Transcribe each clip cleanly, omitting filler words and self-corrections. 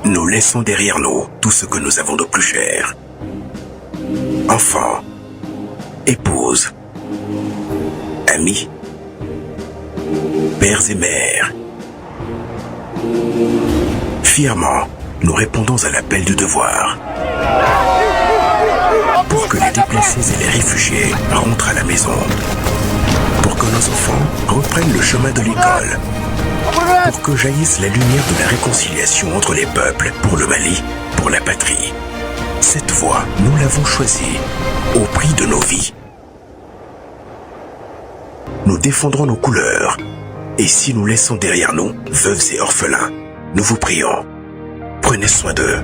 Nous laissons derrière nous tout ce que nous avons de plus cher. Enfants, épouses, amis, pères et mères. Fièrement, nous répondons à l'appel du devoir. Pour que les déplacés et les réfugiés rentrent à la maison. Pour que nos enfants reprennent le chemin de l'école. Pour que jaillisse la lumière de la réconciliation entre les peuples, pour le Mali, pour la patrie. Cette voie, nous l'avons choisie, au prix de nos vies. Nous défendrons nos couleurs. Et si nous laissons derrière nous, veuves et orphelins, nous vous prions, prenez soin d'eux.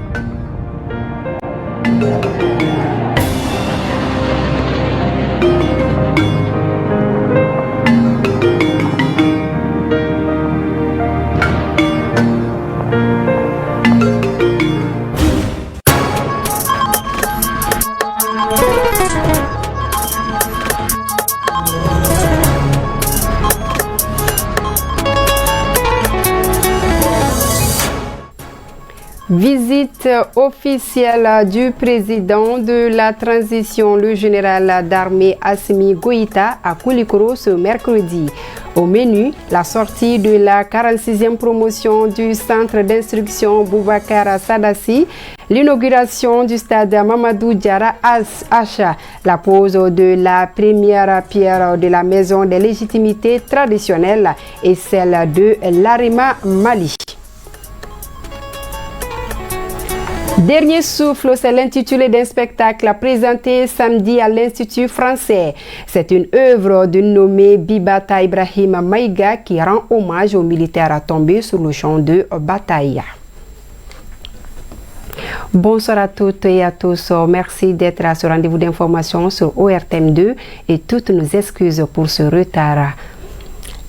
Visite officielle du président de la transition, le général d'armée Assimi Goïta à Koulikoro ce mercredi. Au menu, la sortie de la 46e promotion du centre d'instruction Boubacar Sadassi, l'inauguration du stade Mamadou Diarra Acha, la pose de la première pierre de la maison des légitimités traditionnelles et celle de l'Arima Mali. Dernier souffle, c'est l'intitulé d'un spectacle présenté samedi à l'Institut français. C'est une œuvre du nommé Bibata Ibrahim Maïga qui rend hommage aux militaires tombés sur le champ de bataille. Bonsoir à toutes et à tous. Merci d'être à ce rendez-vous d'information sur ORTM2 et toutes nos excuses pour ce retard.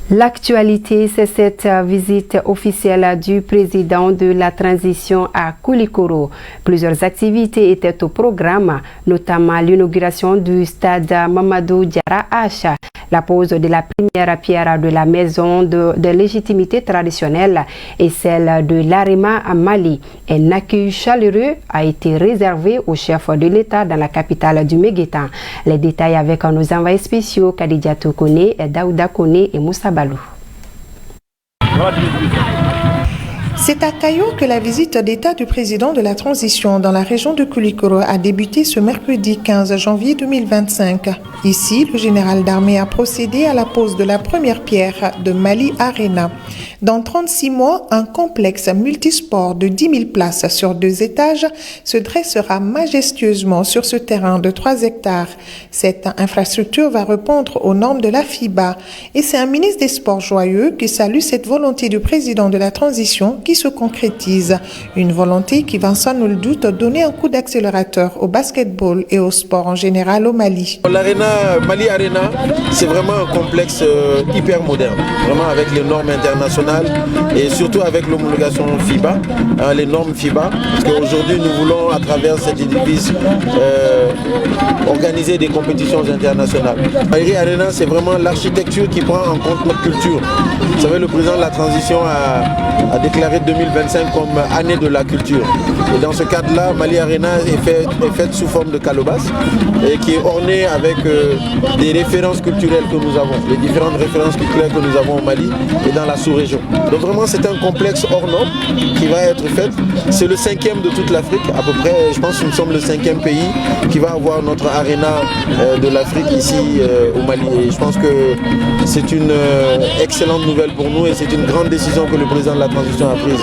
L'actualité, c'est cette visite officielle du président de la transition à Koulikoro. Plusieurs activités étaient au programme, notamment l'inauguration du stade Mamadou Diarra Acha, la pose de la première pierre de la maison de légitimité traditionnelle et celle de l'Arima à Mali. Un accueil chaleureux a été réservé au chef de l'État dans la capitale du Méguétan. Les détails avec nos envoyés spéciaux Kadidiatou Kone, Daouda Kone et Moussa Balou. C'est à Kayo que la visite d'État du président de la transition dans la région de Koulikoro a débuté ce mercredi 15 janvier 2025. Ici, le général d'armée a procédé à la pose de la première pierre de Mali Arena. Dans 36 mois, un complexe multisport de 10 000 places sur 2 étages se dressera majestueusement sur ce terrain de 3 hectares. Cette infrastructure va répondre aux normes de la FIBA. Et c'est un ministre des Sports joyeux qui salue cette volonté du président de la transition qui se concrétise. Une volonté qui va sans nul doute donner un coup d'accélérateur au basketball et au sport en général au Mali. L'Arena, Mali Arena, c'est vraiment un complexe hyper moderne, vraiment avec les normes internationales et surtout avec l'homologation FIBA, les normes FIBA, parce qu'aujourd'hui nous voulons à travers cet édifice organiser des compétitions internationales. Mali Arena, c'est vraiment l'architecture qui prend en compte notre culture. Vous savez, le président de la transition a déclaré 2025 comme année de la culture. Et dans ce cadre-là, Mali Arena est faite sous forme de calebasse et qui est ornée avec des références culturelles que nous avons, les différentes références culturelles que nous avons au Mali et dans la sous-région. Donc vraiment c'est un complexe hors norme qui va être fait. C'est le 5e de toute l'Afrique, à peu près, je pense que nous sommes le 5e pays qui va avoir notre Arena de l'Afrique ici au Mali. Et je pense que c'est une excellente nouvelle pour nous et c'est une grande décision que le président de la transition a prise.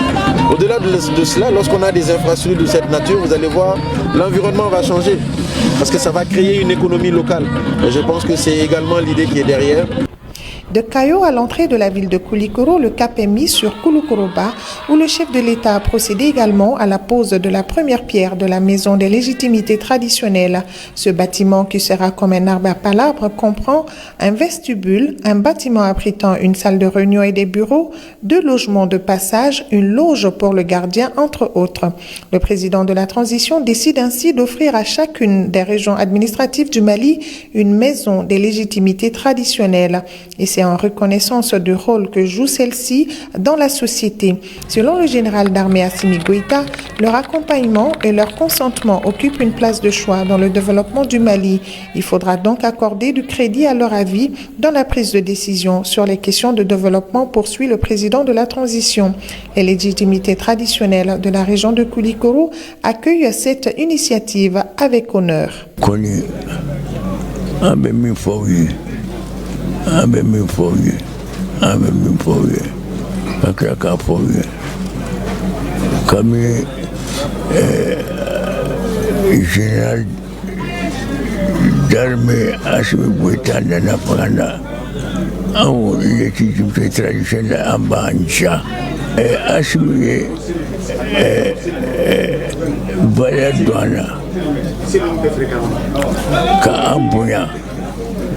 Au-delà de cela, lorsqu'on a des infrastructures de cette nature, vous allez voir, l'environnement va changer parce que ça va créer une économie locale. Et je pense que c'est également l'idée qui est derrière. De Kayo à l'entrée de la ville de Koulikoro, le cap est mis sur Koulikoroba, où le chef de l'État a procédé également à la pose de la première pierre de la maison des légitimités traditionnelles. Ce bâtiment, qui sera comme un arbre à palabres, comprend un vestibule, un bâtiment abritant une salle de réunion et des bureaux, 2 logements de passage, une loge pour le gardien, entre autres. Le président de la transition décide ainsi d'offrir à chacune des régions administratives du Mali une maison des légitimités traditionnelles. Et c'est en reconnaissance du rôle que joue celle-ci dans la société. Selon le général d'armée Assimi Goïta, leur accompagnement et leur consentement occupent une place de choix dans le développement du Mali. Il faudra donc accorder du crédit à leur avis dans la prise de décision sur les questions de développement, poursuit le président de la transition. Les légitimités traditionnelles de la région de Koulikoro accueillent cette initiative avec honneur. Général d'armée Assimi Goïta nana fagana anw légitime traditionnelle an b'an diya Assimi ye valeur don an na k'an bonya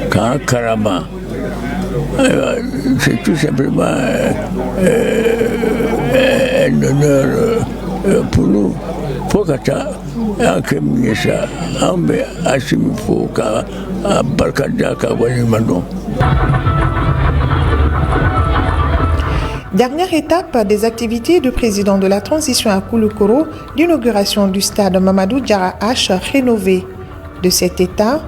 k'an karama. C'est tout simplement un honneur pour nous. Dernière étape des activités du président de la transition à Koulikoro, l'inauguration du stade Mamadou Diarra H rénové. De cet état,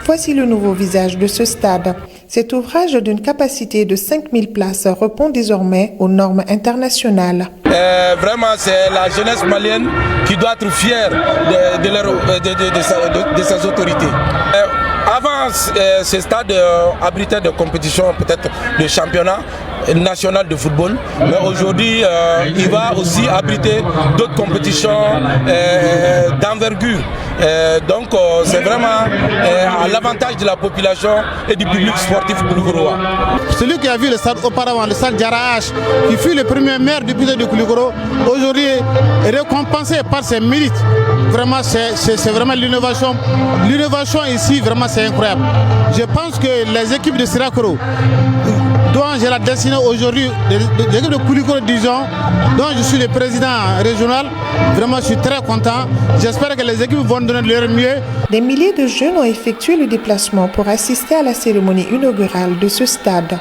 voici le nouveau visage de ce stade. Cet ouvrage d'une capacité de 5000 places répond désormais aux normes internationales. Vraiment, c'est la jeunesse malienne qui doit être fière de ses autorités. Avant, ce stade abritait des compétitions, peut-être de championnat national de football, mais aujourd'hui il va aussi abriter d'autres compétitions d'envergure. Donc c'est vraiment à l'avantage de la population et du public sportif koulikorois. Celui qui a vu le stade auparavant, le stade Diarra H, qui fut le premier maire du pays de Koulikoro, aujourd'hui est récompensé par ses mérites. Vraiment, c'est vraiment l'innovation. L'innovation ici, vraiment, c'est incroyable. Je pense que les équipes de Sirakoro, dont j'ai la destinée aujourd'hui, l'équipe de Koulikoro Dijon, dont je suis le président régional, vraiment je suis très content. J'espère que les équipes vont donner de leur mieux. Des milliers de jeunes ont effectué le déplacement pour assister à la cérémonie inaugurale de ce stade.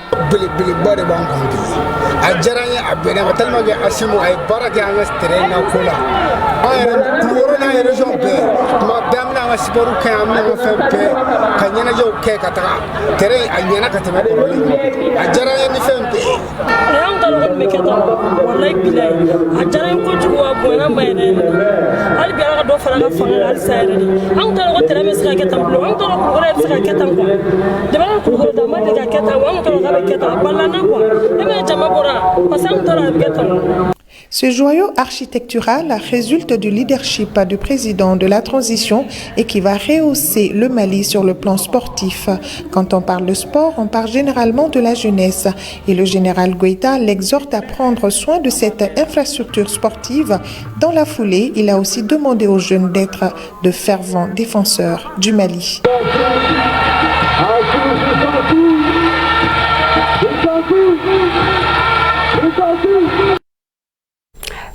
Ce joyau architectural résulte du leadership du président de la transition et qui va rehausser le Mali sur le plan sportif. Quand on parle de sport, on parle généralement de la jeunesse. Et le général Goïta l'exhorte à prendre soin de cette infrastructure sportive. Dans la foulée, il a aussi demandé aux jeunes d'être de fervents défenseurs du Mali.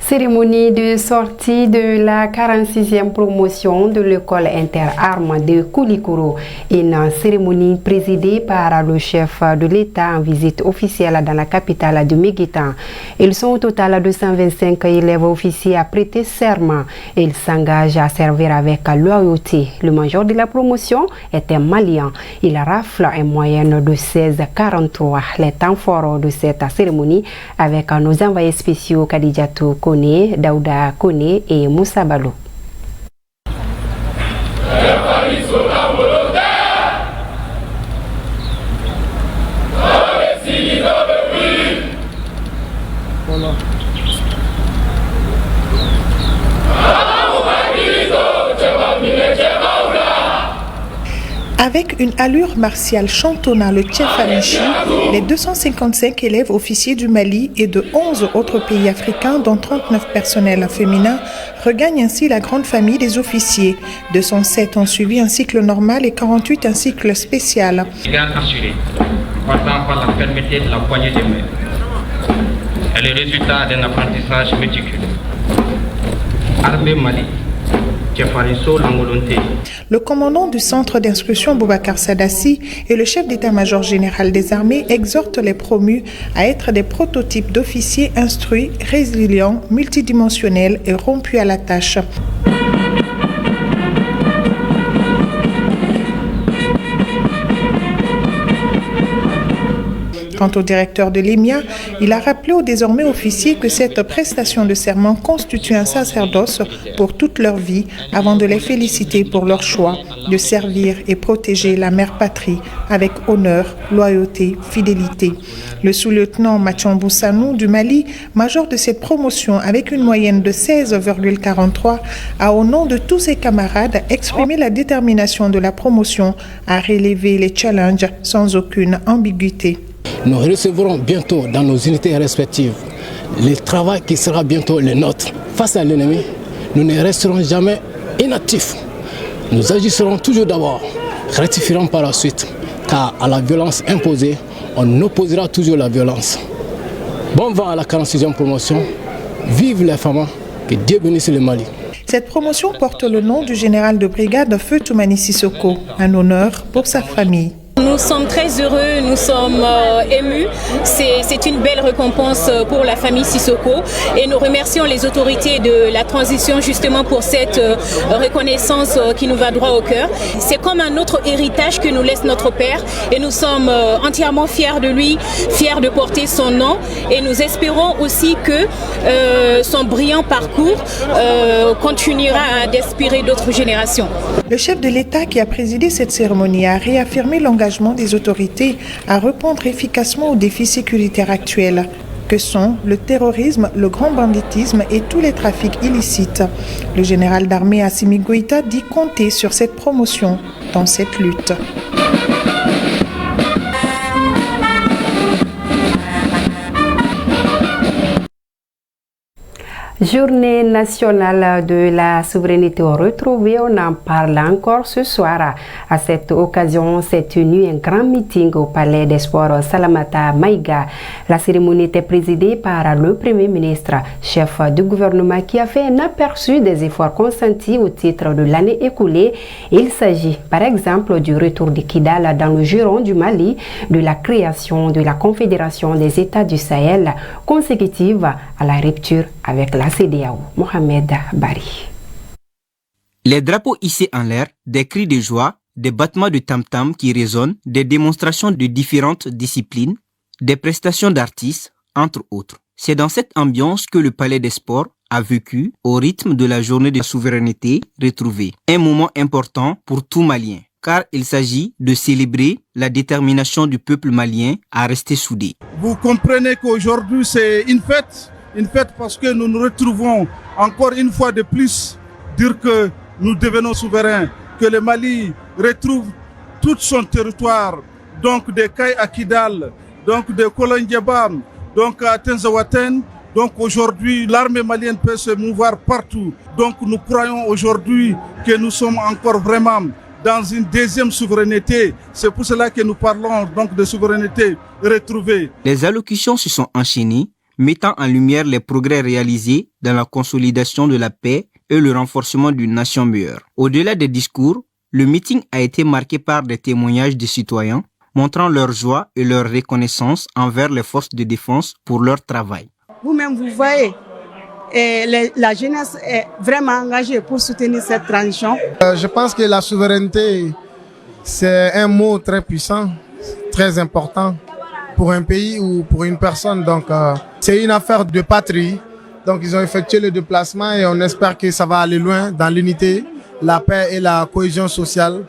Cérémonie de sortie de la 46e promotion de l'école inter-armes de Koulikoro. Une cérémonie présidée par le chef de l'État en visite officielle dans la capitale du Méguitan. Ils sont au total 225 élèves officiers à prêter serment. Ils s'engagent à servir avec loyauté. Le major de la promotion est un Malien. Il rafle en moyenne de 16,43. Les temps forts de cette cérémonie avec nos envoyés spéciaux Kadijatou Kone, Daouda Kone et Moussa Balou. Avec une allure martiale chantonnant le Tchefanichi, les 255 élèves officiers du Mali et de 11 autres pays africains, dont 39 personnels féminins, regagnent ainsi la grande famille des officiers. 207 ont suivi un cycle normal et 48 un cycle spécial. Garde assurée, passant par la fermeté de la poignée de main, est le résultat d'un apprentissage méticuleux. Armée Mali. Le commandant du centre d'instruction Boubacar Sadassi et le chef d'état-major général des armées exhortent les promus à être des prototypes d'officiers instruits, résilients, multidimensionnels et rompus à la tâche. Quant au directeur de l'EMIA, il a rappelé aux désormais officiers que cette prestation de serment constitue un sacerdoce pour toute leur vie avant de les féliciter pour leur choix de servir et protéger la mère patrie avec honneur, loyauté, fidélité. Le sous-lieutenant Mathiambou Sanou du Mali, major de cette promotion avec une moyenne de 16,43, a au nom de tous ses camarades exprimé la détermination de la promotion à relever les challenges sans aucune ambiguïté. Nous recevrons bientôt dans nos unités respectives le travail qui sera bientôt le nôtre. Face à l'ennemi, nous ne resterons jamais inactifs. Nous agirons toujours d'abord, rectifierons par la suite, car à la violence imposée, on opposera toujours la violence. Bon vent à la 46e promotion, vive les femmes, que Dieu bénisse le Mali. Cette promotion porte le nom du général de brigade Feu Toumani Sissoko, un honneur pour sa famille. Nous sommes très heureux, nous sommes émus. C'est une belle récompense pour la famille Sissoko et nous remercions les autorités de la transition justement pour cette reconnaissance qui nous va droit au cœur. C'est comme un autre héritage que nous laisse notre père et nous sommes entièrement fiers de lui, fiers de porter son nom et nous espérons aussi que son brillant parcours continuera d'inspirer d'autres générations. Le chef de l'État qui a présidé cette cérémonie a réaffirmé l'engagement des autorités à répondre efficacement aux défis sécuritaires actuels que sont le terrorisme, le grand banditisme et tous les trafics illicites. Le général d'armée Assimi Goïta dit compter sur cette promotion dans cette lutte. Journée nationale de la souveraineté retrouvée, on en parle encore ce soir. À cette occasion, s'est tenu un grand meeting au Palais des Sports Salamata Maïga. La cérémonie était présidée par le Premier ministre, chef du gouvernement, qui a fait un aperçu des efforts consentis au titre de l'année écoulée. Il s'agit par exemple du retour de Kidal dans le giron du Mali, de la création de la Confédération des États du Sahel, consécutive à la rupture avec la CEDEAO. Mohamed Bari. Les drapeaux hissés en l'air, des cris de joie, des battements de tam-tam qui résonnent, des démonstrations de différentes disciplines, des prestations d'artistes, entre autres. C'est dans cette ambiance que le Palais des Sports a vécu au rythme de la journée de souveraineté retrouvée. Un moment important pour tout Malien, car il s'agit de célébrer la détermination du peuple malien à rester soudé. Vous comprenez qu'aujourd'hui c'est une fête parce que nous nous retrouvons encore une fois de plus, dire que nous devenons souverains, que le Mali retrouve tout son territoire, donc des Kaï à Kidal, donc de Kolondiabam, donc à Tenzawaten. Donc aujourd'hui, l'armée malienne peut se mouvoir partout. Donc nous croyons aujourd'hui que nous sommes encore vraiment dans une deuxième souveraineté. C'est pour cela que nous parlons donc de souveraineté retrouvée. Les allocutions se sont enchaînées, mettant en lumière les progrès réalisés dans la consolidation de la paix et le renforcement d'une nation meilleure. Au-delà des discours, le meeting a été marqué par des témoignages des citoyens, montrant leur joie et leur reconnaissance envers les forces de défense pour leur travail. Vous-même, vous voyez, la jeunesse est vraiment engagée pour soutenir cette transition. Je pense que la souveraineté, c'est un mot très puissant, très important pour un pays ou pour une personne. Donc, c'est une affaire de patrie. Donc, ils ont effectué le déplacement et on espère que ça va aller loin dans l'unité, la paix et la cohésion sociale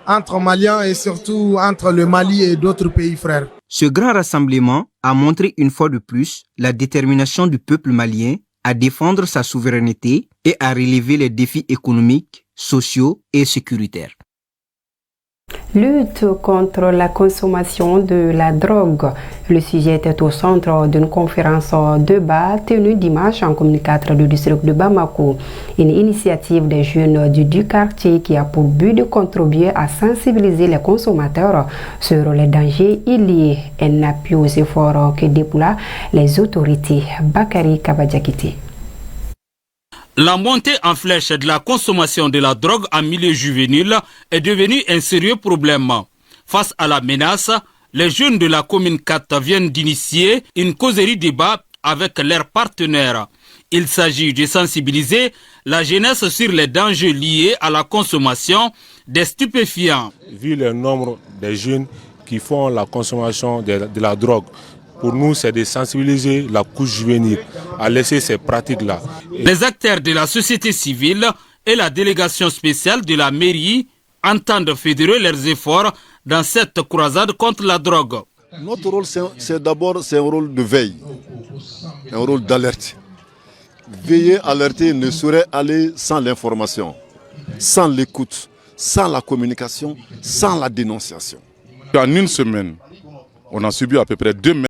entre Maliens et surtout entre le Mali et d'autres pays frères. Ce grand rassemblement a montré une fois de plus la détermination du peuple malien à défendre sa souveraineté et à relever les défis économiques, sociaux et sécuritaires. Lutte contre la consommation de la drogue. Le sujet était au centre d'une conférence débat tenue dimanche en communicateur du district de Bamako. Une initiative des jeunes du quartier qui a pour but de contribuer à sensibiliser les consommateurs sur les dangers liés. Un appui aux efforts que déploient les autorités. Bakary Kabadjakiti. La montée en flèche de la consommation de la drogue en milieu juvénile est devenue un sérieux problème. Face à la menace, les jeunes de la commune 4 viennent d'initier une causerie débat avec leurs partenaires. Il s'agit de sensibiliser la jeunesse sur les dangers liés à la consommation des stupéfiants. Vu le nombre de jeunes qui font la consommation de la drogue, pour nous, c'est de sensibiliser la couche juvénile à laisser ces pratiques-là. Les acteurs de la société civile et la délégation spéciale de la mairie entendent fédérer leurs efforts dans cette croisade contre la drogue. Notre rôle, c'est d'abord un rôle de veille, un rôle d'alerte. Veiller, alerter ne saurait aller sans l'information, sans l'écoute, sans la communication, sans la dénonciation. En une semaine, on a subi à peu près 2 mètres.